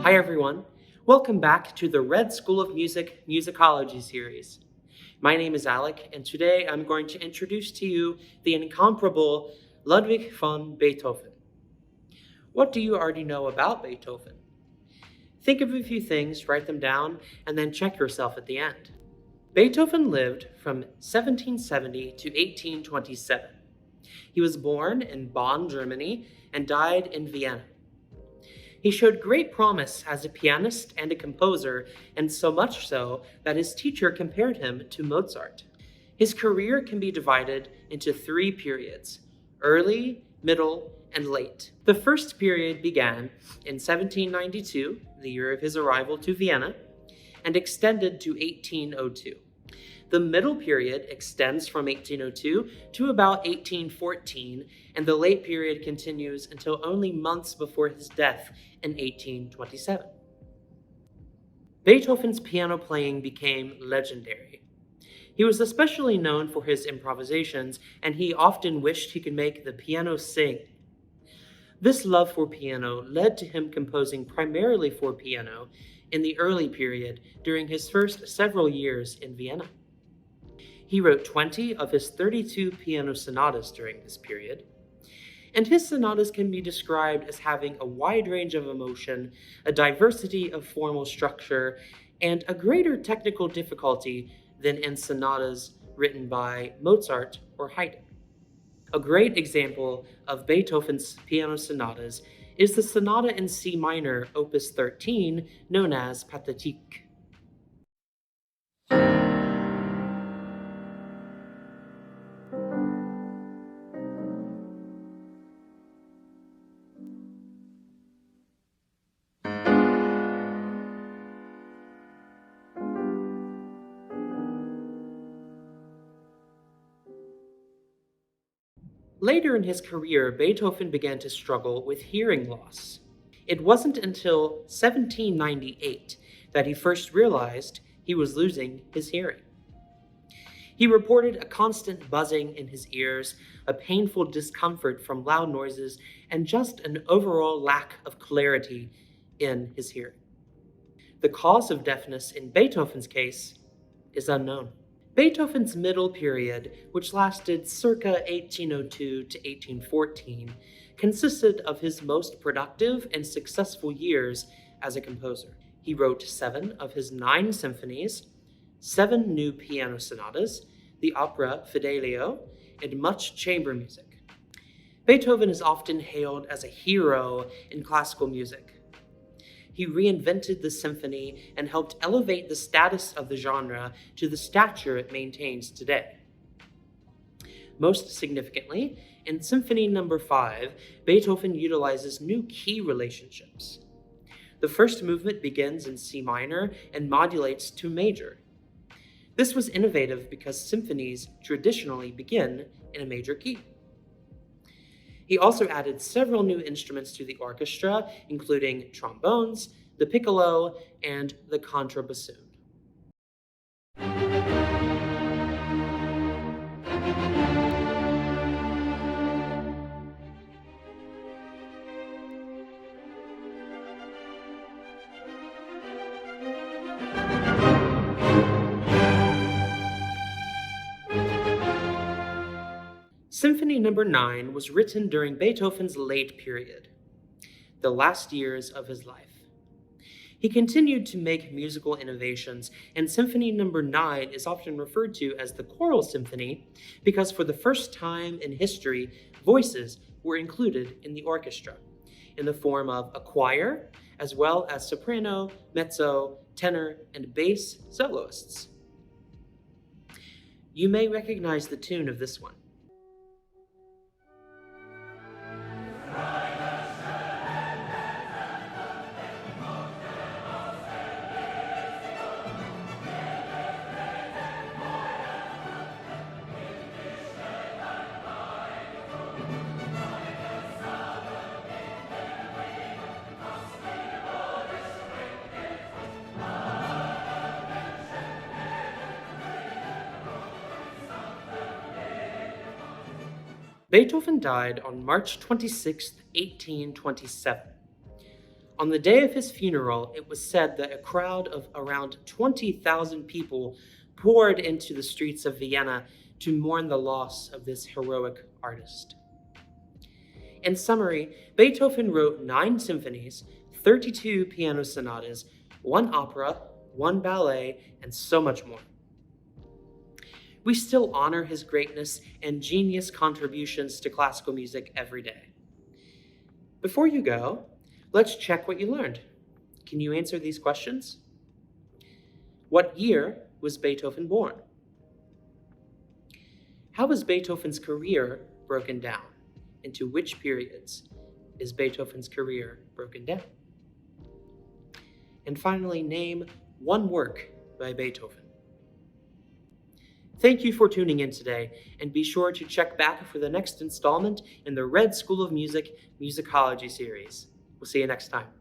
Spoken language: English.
Hi everyone, welcome back to the Red School of Music Musicology series. My name is Alec, and today I'm going to introduce to you the incomparable Ludwig van Beethoven. What do you already know about Beethoven? Think of a few things, write them down, and then check yourself at the end. Beethoven lived from 1770 to 1827. He was born in Bonn, Germany, and died in Vienna. He showed great promise as a pianist and a composer, and so much so that his teacher compared him to Mozart. His career can be divided into three periods: early, middle, and late. The first period began in 1792, the year of his arrival to Vienna, and extended to 1802. The middle period extends from 1802 to about 1814, and the late period continues until only months before his death in 1827. Beethoven's piano playing became legendary. He was especially known for his improvisations, and he often wished he could make the piano sing. This love for piano led to him composing primarily for piano in the early period during his first several years in Vienna. He wrote 20 of his 32 piano sonatas during this period, and his sonatas can be described as having a wide range of emotion, a diversity of formal structure, and a greater technical difficulty than in sonatas written by Mozart or Haydn. A great example of Beethoven's piano sonatas is the sonata in C minor, opus 13, known as Pathétique. Later in his career, Beethoven began to struggle with hearing loss. It wasn't until 1798 that he first realized he was losing his hearing. He reported a constant buzzing in his ears, a painful discomfort from loud noises, and just an overall lack of clarity in his hearing. The cause of deafness in Beethoven's case is unknown. Beethoven's middle period, which lasted circa 1802 to 1814, consisted of his most productive and successful years as a composer. He wrote 7 of his 9 symphonies, 7 new piano sonatas, the opera Fidelio, and much chamber music. Beethoven is often hailed as a hero in classical music. He reinvented the symphony and helped elevate the status of the genre to the stature it maintains today. Most significantly, in Symphony No. 5, Beethoven utilizes new key relationships. The first movement begins in C minor and modulates to major. This was innovative because symphonies traditionally begin in a major key. He also added several new instruments to the orchestra, including trombones, the piccolo, and the contrabassoon. Symphony No. 9 was written during Beethoven's late period, the last years of his life. He continued to make musical innovations, and Symphony No. 9 is often referred to as the choral symphony because for the first time in history, voices were included in the orchestra in the form of a choir, as well as soprano, mezzo, tenor, and bass soloists. You may recognize the tune of this one. Beethoven died on March 26, 1827. On the day of his funeral, it was said that a crowd of around 20,000 people poured into the streets of Vienna to mourn the loss of this heroic artist. In summary, Beethoven wrote 9 symphonies, 32 piano sonatas, 1 opera, 1 ballet, and so much more. We still honor his greatness and genius contributions to classical music every day. Before you go, let's check what you learned. Can you answer these questions? What year was Beethoven born? How was Beethoven's career broken down? Into which periods is Beethoven's career broken down? And finally, name 1 work by Beethoven. Thank you for tuning in today, and be sure to check back for the next installment in the Red School of Music Musicology series. We'll see you next time.